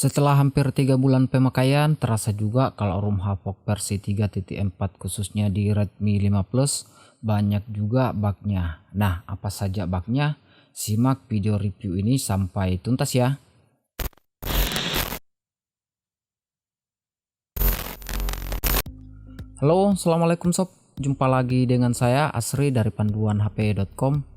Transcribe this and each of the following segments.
Setelah hampir 3 bulan pemakaian, terasa juga kalau ROM Havok versi 3.4 khususnya di Redmi 5 Plus banyak juga bugnya. Nah, apa saja bugnya? Simak video review ini sampai tuntas ya. Halo, assalamualaikum sob. Jumpa lagi dengan saya Asri dari panduanhp.com.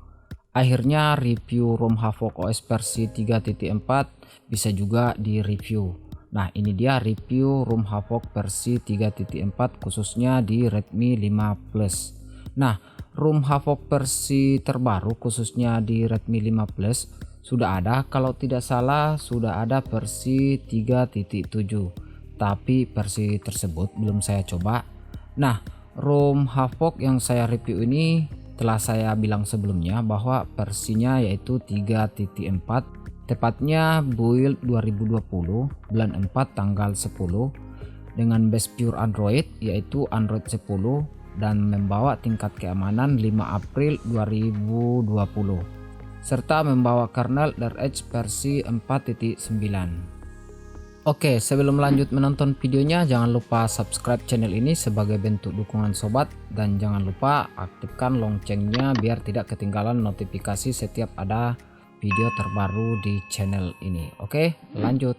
Akhirnya review ROM Havok OS versi 3.4 bisa juga di review. Nah, ini dia review ROM Havok versi 3.4 khususnya di Redmi 5 Plus. Nah, ROM Havok versi terbaru khususnya di Redmi 5 Plus sudah ada, kalau tidak salah sudah ada versi 3.7. Tapi versi tersebut belum saya coba. Nah, ROM Havok yang saya review ini telah saya bilang sebelumnya bahwa versinya yaitu 3.4, tepatnya build 2020 bulan 4 tanggal 10 dengan base pure Android yaitu Android 10 dan membawa tingkat keamanan 5 April 2020 serta membawa kernel DirectX versi 4.9. Oke, sebelum lanjut menonton videonya, jangan lupa subscribe channel ini sebagai bentuk dukungan sobat, dan jangan lupa aktifkan loncengnya biar tidak ketinggalan notifikasi setiap ada video terbaru di channel ini. Oke, lanjut.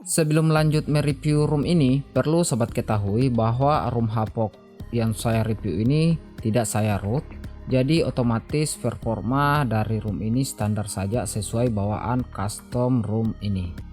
Sebelum lanjut mereview ROM ini, perlu sobat ketahui bahwa ROM Havok yang saya review ini tidak saya root, jadi otomatis performa dari ROM ini standar saja sesuai bawaan custom ROM ini.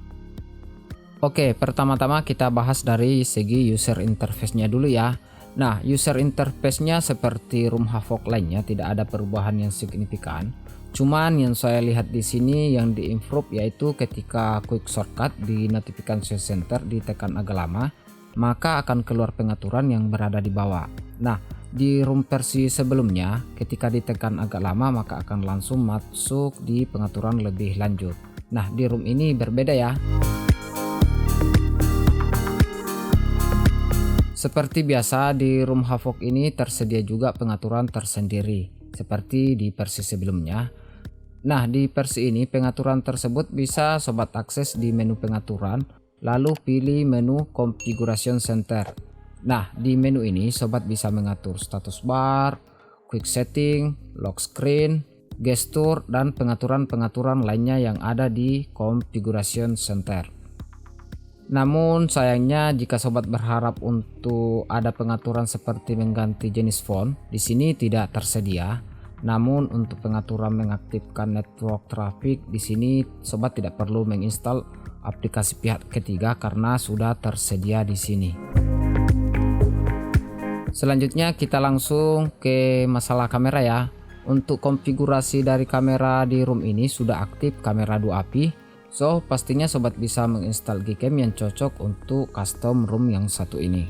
Oke, pertama-tama kita bahas dari segi user interface-nya dulu ya. Nah, user interface-nya seperti ROM Havok lainnya, tidak ada perubahan yang signifikan. Cuman yang saya lihat di sini yang di-improve yaitu ketika quick shortcut di notification center ditekan agak lama, maka akan keluar pengaturan yang berada di bawah. Nah, di ROM versi sebelumnya ketika ditekan agak lama maka akan langsung masuk di pengaturan lebih lanjut. Nah, di ROM ini berbeda ya. Seperti biasa di ROM Havok ini tersedia juga pengaturan tersendiri seperti di versi sebelumnya. Nah, di versi ini pengaturan tersebut bisa sobat akses di menu pengaturan, lalu pilih menu Configuration Center. Nah, di menu ini sobat bisa mengatur status bar, quick setting, lock screen, gesture, dan pengaturan-pengaturan lainnya yang ada di Configuration Center. Namun sayangnya jika sobat berharap untuk ada pengaturan seperti mengganti jenis font, di sini tidak tersedia. Namun untuk pengaturan mengaktifkan network traffic, di sini sobat tidak perlu menginstal aplikasi pihak ketiga karena sudah tersedia di sini. Selanjutnya kita langsung ke masalah kamera ya. Untuk konfigurasi dari kamera di ROM ini sudah aktif kamera 2API. So, pastinya sobat bisa menginstal Gcam yang cocok untuk custom ROM yang satu ini.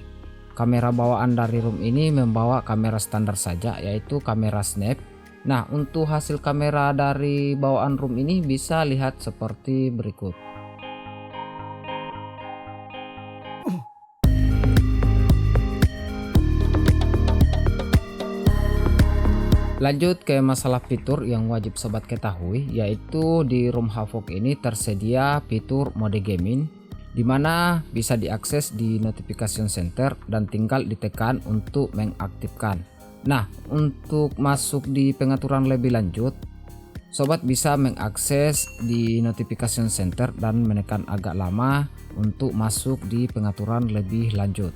Kamera bawaan dari ROM ini membawa kamera standar saja yaitu kamera snap. Nah, untuk hasil kamera dari bawaan ROM ini bisa lihat seperti berikut. Lanjut ke masalah fitur yang wajib sobat ketahui, yaitu di ROM Havok ini tersedia fitur mode gaming, dimana bisa diakses di notification center dan tinggal ditekan untuk mengaktifkan. Nah, untuk masuk di pengaturan lebih lanjut, sobat bisa mengakses di notification center dan menekan agak lama untuk masuk di pengaturan lebih lanjut.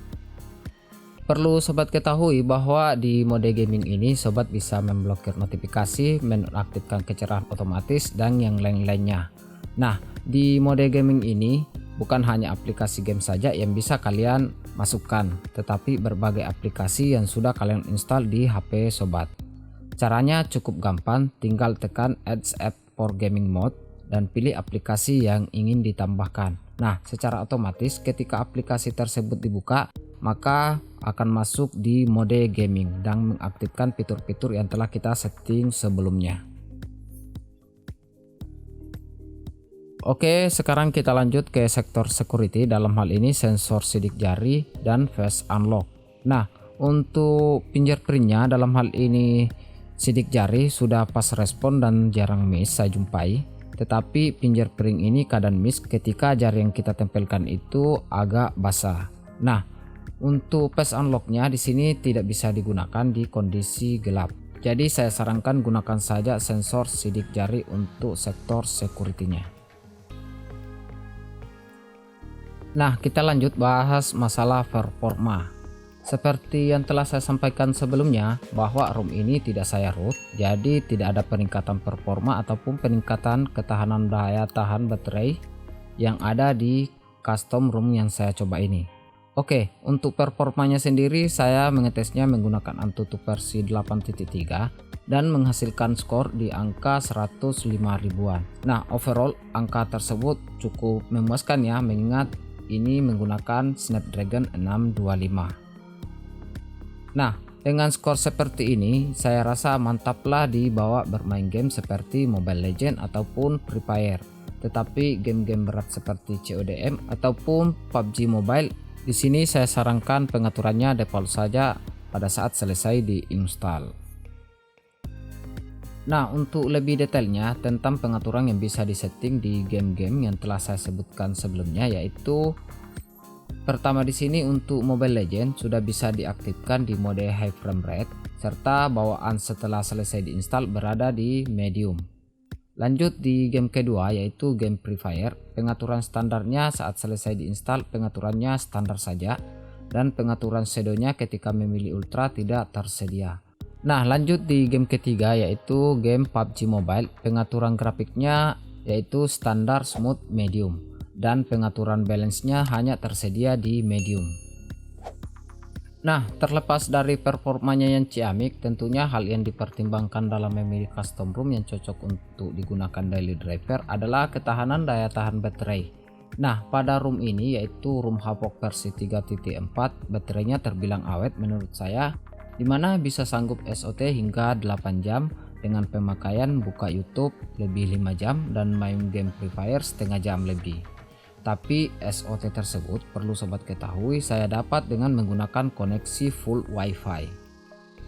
Perlu sobat ketahui bahwa di mode gaming ini sobat bisa memblokir notifikasi, menonaktifkan kecerahan otomatis, dan yang lain-lainnya. Nah, di mode gaming ini bukan hanya aplikasi game saja yang bisa kalian masukkan, tetapi berbagai aplikasi yang sudah kalian install di HP sobat. Caranya cukup gampang, tinggal tekan Add App for Gaming Mode dan pilih aplikasi yang ingin ditambahkan. Nah, secara otomatis ketika aplikasi tersebut dibuka, maka akan masuk di mode gaming dan mengaktifkan fitur-fitur yang telah kita setting sebelumnya. Oke, sekarang kita lanjut ke sektor security, dalam hal ini sensor sidik jari dan face unlock. Nah, untuk fingerprintnya dalam hal ini sidik jari sudah pas respon dan jarang miss saya jumpai. tetapi fingerprint ini kadang miss ketika jari yang kita tempelkan itu agak basah. Nah, untuk face unlocknya di sini tidak bisa digunakan di kondisi gelap. Jadi saya sarankan gunakan saja sensor sidik jari untuk sektor security-nya. Nah, kita lanjut bahas masalah performa. Seperti yang telah saya sampaikan sebelumnya, bahwa ROM ini tidak saya root, jadi tidak ada peningkatan performa ataupun peningkatan ketahanan daya tahan baterai yang ada di custom ROM yang saya coba ini. Oke, untuk performanya sendiri saya mengetesnya menggunakan Antutu versi 8.3 dan menghasilkan skor di angka 105 ribuan. Nah, overall angka tersebut cukup memuaskan ya, mengingat ini menggunakan Snapdragon 625. Nah, dengan skor seperti ini saya rasa mantaplah dibawa bermain game seperti Mobile Legends ataupun Free Fire. Tetapi game-game berat seperti CODM ataupun PUBG Mobile, di sini saya sarankan pengaturannya default saja pada saat selesai diinstal. Nah, untuk lebih detailnya tentang pengaturan yang bisa disetting di game-game yang telah saya sebutkan sebelumnya, yaitu pertama di sini untuk Mobile Legends sudah bisa diaktifkan di mode high frame rate serta bawaan setelah selesai diinstal berada di medium. Lanjut di game kedua yaitu game Free Fire, pengaturan standarnya saat selesai diinstal pengaturannya standar saja dan pengaturan shadownya ketika memilih ultra tidak tersedia. Nah, lanjut di game ketiga yaitu game PUBG Mobile, pengaturan grafiknya yaitu standar smooth medium dan pengaturan balance-nya hanya tersedia di medium. Nah, terlepas dari performanya yang ciamik, tentunya hal yang dipertimbangkan dalam memilih custom ROM yang cocok untuk digunakan daily driver adalah ketahanan daya tahan baterai. Nah, pada ROM ini yaitu ROM Havoc versi 3.4, baterainya terbilang awet menurut saya, dimana bisa sanggup SOT hingga 8 jam dengan pemakaian buka YouTube lebih 5 jam dan main game Free Fire setengah jam lebih. Tapi SOT tersebut perlu sobat ketahui saya dapat dengan menggunakan koneksi full WiFi.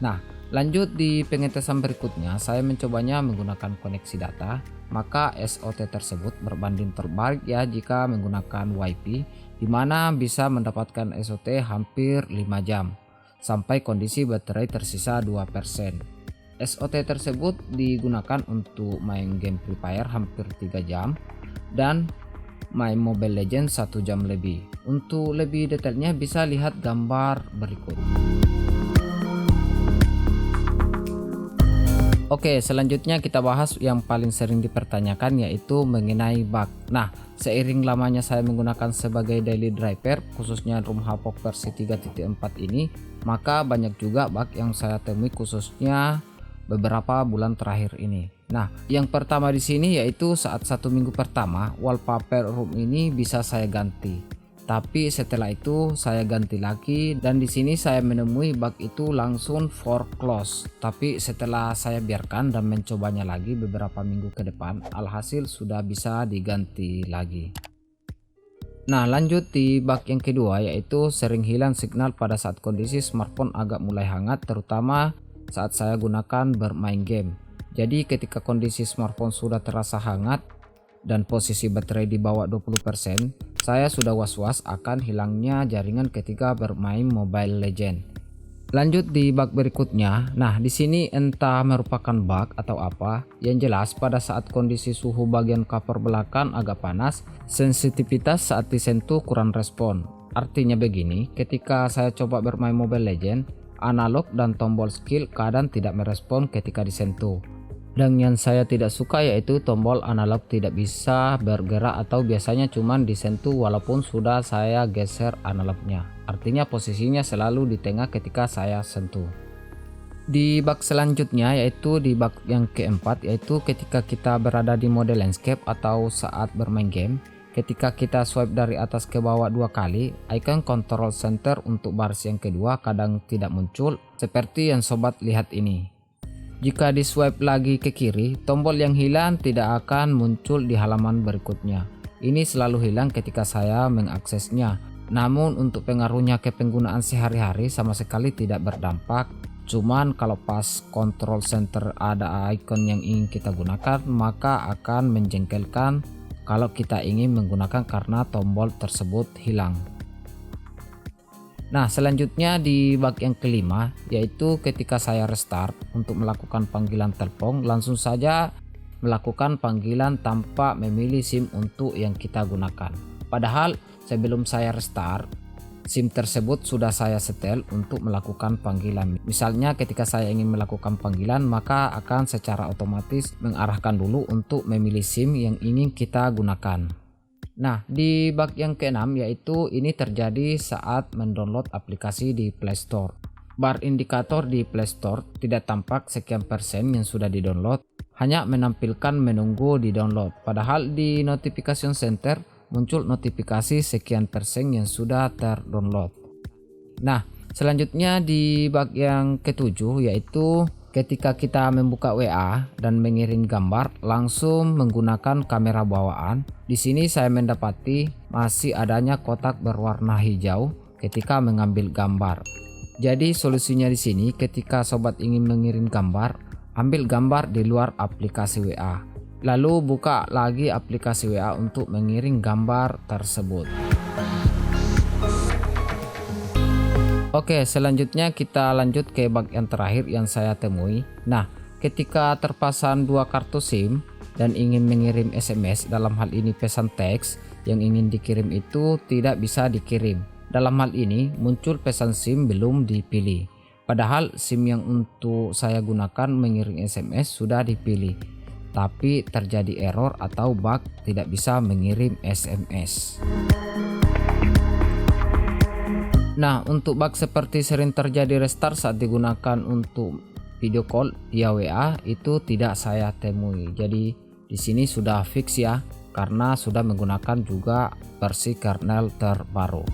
Nah, lanjut di pengetesan berikutnya saya mencobanya menggunakan koneksi data, maka SOT tersebut berbanding terbalik ya jika menggunakan WiFi, di mana bisa mendapatkan SOT hampir 5 jam sampai kondisi baterai tersisa 2%. SOT tersebut digunakan untuk main game Free Fire hampir 3 jam dan main Mobile Legends 1 jam lebih. Untuk lebih detailnya bisa lihat gambar berikut. Oke, selanjutnya kita bahas yang paling sering dipertanyakan yaitu mengenai bug. Nah, seiring lamanya saya menggunakan sebagai daily driver khususnya ROM Havoc versi 3.4 ini, maka banyak juga bug yang saya temui khususnya beberapa bulan terakhir ini. Nah, yang pertama di sini yaitu saat 1 minggu pertama wallpaper ROM ini bisa saya ganti. Tapi setelah itu saya ganti lagi dan di sini saya menemui bug itu langsung for close. Tapi setelah saya biarkan dan mencobanya lagi beberapa minggu ke depan, alhasil sudah bisa diganti lagi. Nah, lanjut di bug yang kedua yaitu sering hilang signal pada saat kondisi smartphone agak mulai hangat, terutama saat saya gunakan bermain game. Jadi ketika kondisi smartphone sudah terasa hangat dan posisi baterai di bawah 20%, saya sudah was-was akan hilangnya jaringan ketika bermain Mobile Legends. Lanjut di bug berikutnya. Nah, di sini entah merupakan bug atau apa, yang jelas pada saat kondisi suhu bagian cover belakang agak panas, sensitivitas saat disentuh kurang respon. Artinya begini, ketika saya coba bermain Mobile Legends, analog dan tombol skill kadang tidak merespon ketika disentuh. Dan yang saya tidak suka yaitu tombol analog tidak bisa bergerak atau biasanya cuman disentuh walaupun sudah saya geser analognya. Artinya posisinya selalu di tengah ketika saya sentuh. Di bug selanjutnya yaitu di bug yang keempat yaitu ketika kita berada di mode landscape atau saat bermain game. Ketika kita swipe dari atas ke bawah 2 kali, icon control center untuk baris yang kedua kadang tidak muncul seperti yang sobat lihat ini. Jika di swipe lagi ke kiri, tombol yang hilang tidak akan muncul di halaman berikutnya. Ini selalu hilang ketika saya mengaksesnya. Namun untuk pengaruhnya ke penggunaan sehari-hari sama sekali tidak berdampak. Cuman kalau pas control center ada icon yang ingin kita gunakan, maka akan menjengkelkan kalau kita ingin menggunakan karena tombol tersebut hilang. Nah, selanjutnya di bug yang kelima, yaitu ketika saya restart untuk melakukan panggilan telepon, langsung saja melakukan panggilan tanpa memilih SIM untuk yang kita gunakan. Padahal sebelum saya restart, SIM tersebut sudah saya setel untuk melakukan panggilan. Misalnya ketika saya ingin melakukan panggilan, maka akan secara otomatis mengarahkan dulu untuk memilih SIM yang ingin kita gunakan. Nah, di bug yang keenam, yaitu ini terjadi saat mendownload aplikasi di Play Store. Bar indikator di Play Store tidak tampak sekian persen yang sudah di-download, hanya menampilkan menunggu di-download. Padahal di notification center muncul notifikasi sekian persen yang sudah ter-download. Nah, selanjutnya di bug yang ketujuh, yaitu ketika kita membuka WA dan mengirim gambar langsung menggunakan kamera bawaan. Di sini saya mendapati masih adanya kotak berwarna hijau ketika mengambil gambar. Jadi solusinya di sini, ketika sobat ingin mengirim gambar, ambil gambar di luar aplikasi WA. Lalu buka lagi aplikasi WA untuk mengirim gambar tersebut. Oke, selanjutnya kita lanjut ke bug yang terakhir yang saya temui. Nah, ketika terpasang dua kartu SIM dan ingin mengirim SMS, dalam hal ini pesan teks yang ingin dikirim itu tidak bisa dikirim. Dalam hal ini muncul pesan SIM belum dipilih. Padahal SIM yang untuk saya gunakan mengirim SMS sudah dipilih, tapi terjadi error atau bug tidak bisa mengirim SMS. Nah, untuk bug seperti sering terjadi restart saat digunakan untuk video call via WA itu tidak saya temui. Jadi di sini sudah fix ya, karena sudah menggunakan juga versi kernel terbaru.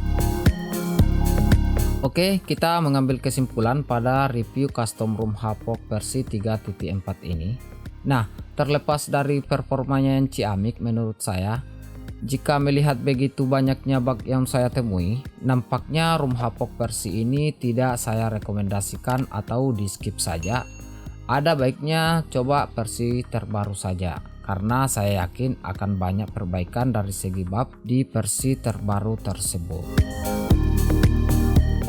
Oke, kita mengambil kesimpulan pada review custom ROM Havok versi 3.4 ini. Nah, terlepas dari performanya yang ciamik menurut saya, jika melihat begitu banyaknya bug yang saya temui, nampaknya ROM Havok versi ini tidak saya rekomendasikan atau di skip saja. Ada baiknya coba versi terbaru saja, karena saya yakin akan banyak perbaikan dari segi bug di versi terbaru tersebut.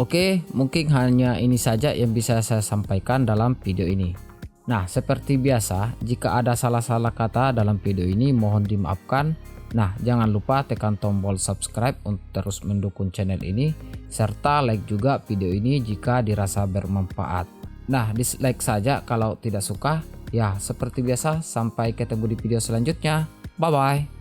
Oke, mungkin hanya ini saja yang bisa saya sampaikan dalam video ini. Nah, seperti biasa, jika ada salah-salah kata dalam video ini mohon dimaafkan. Nah, jangan lupa tekan tombol subscribe untuk terus mendukung channel ini, serta like juga video ini jika dirasa bermanfaat. Nah, dislike saja kalau tidak suka. Ya, seperti biasa, sampai ketemu di video selanjutnya. Bye-bye.